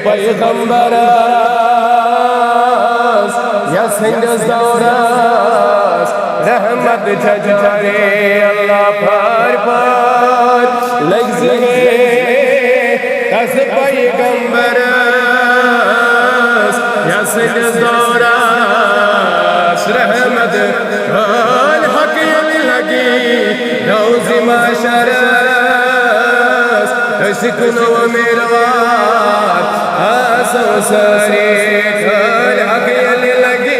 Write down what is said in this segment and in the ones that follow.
पैगंबरस yes हिंदस दौरस रहमत झजारे अल्लाह पर लगज़े तस पैगंबरस यस हिंदस दौरस रहमत हक लगी रोज़ माशरस सिकुनो मेरवार आसो सरे खल हक लगी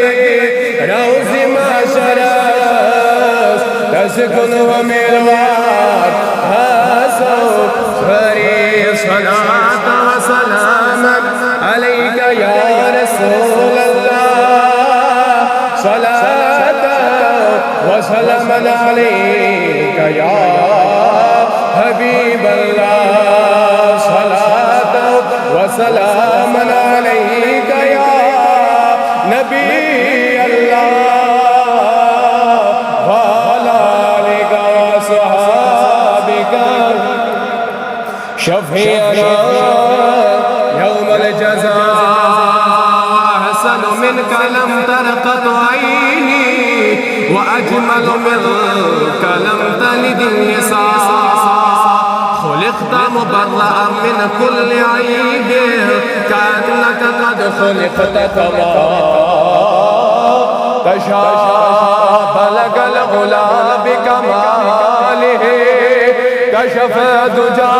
रोज़ माशरस सिकुनो मेरवार आसो सरे सलात व सलाम अलैका या रसूल अल्लाह सलात व सलाम अलैका या हबीब अल्लाह सलात व सलाम अलैका या नबी अल्लाह व अला आलिका व सहाबिका शफीअना यौमल जज़ा अहसन मिनका लम तरक़त ऐनी व अजमल मिनका लम तलिद निसा خلقت مبرأ من كل عيب كأنك قد خلقت كما تشاء بلغ العلا بكماله كشف الدجى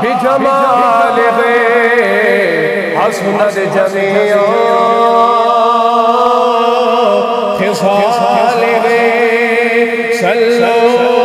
بجماله حسنت جميع خصاله صلوا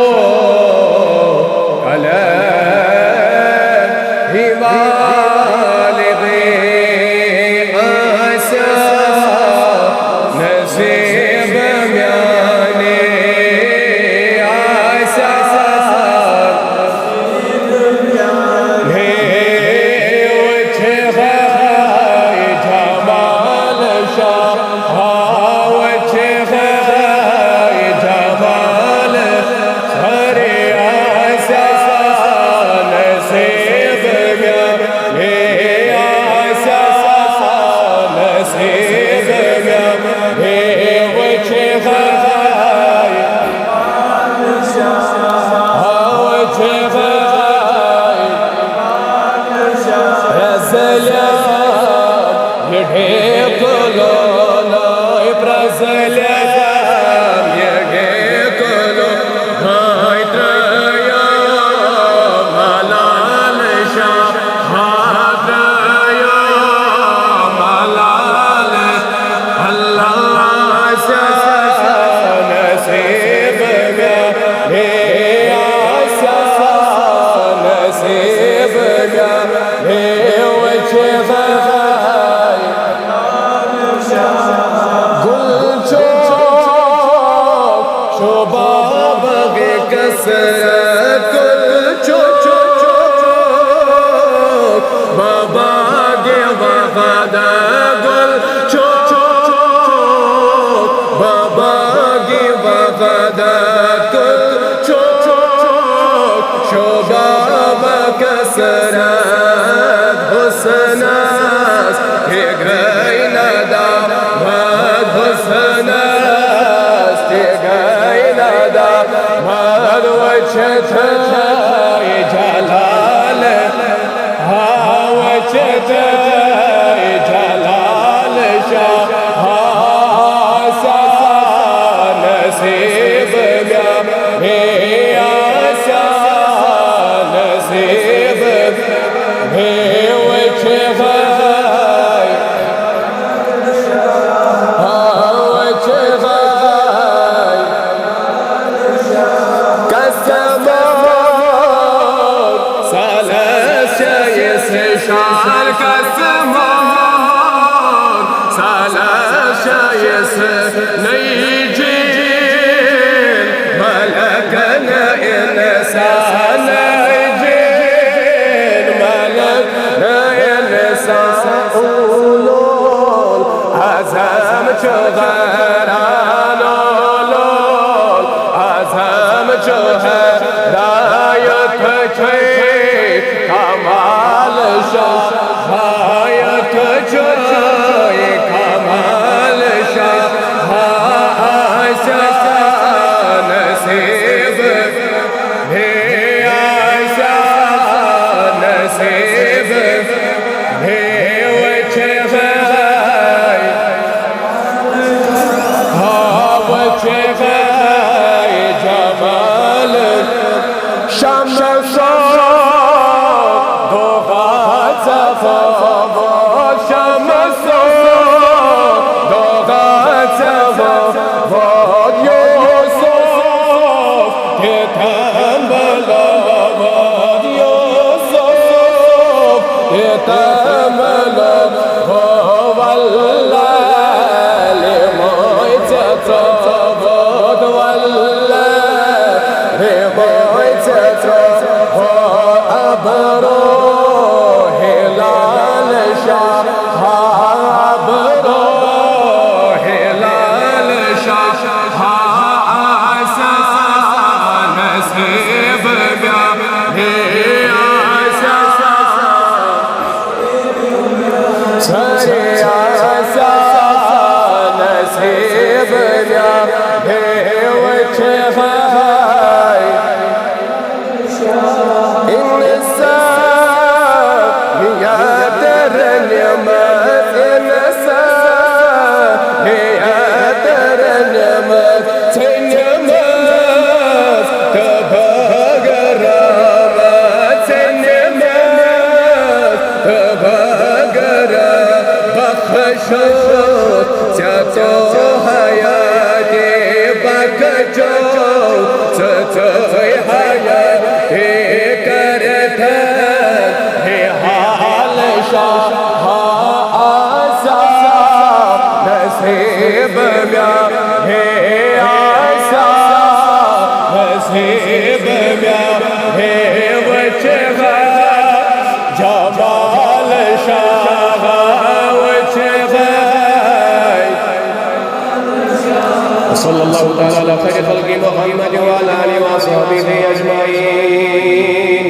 Kamaal Shah تمل والليل ميتترب والليل ميتترب أبرو هلال شهاب هلال شهاب نسيب صلى الله تعالى على خير خلق محمد وعلى آله وصحبه أجمعين.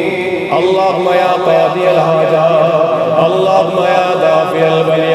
اللهم يا قاضي الحاجات، اللهم يا دافع البليات،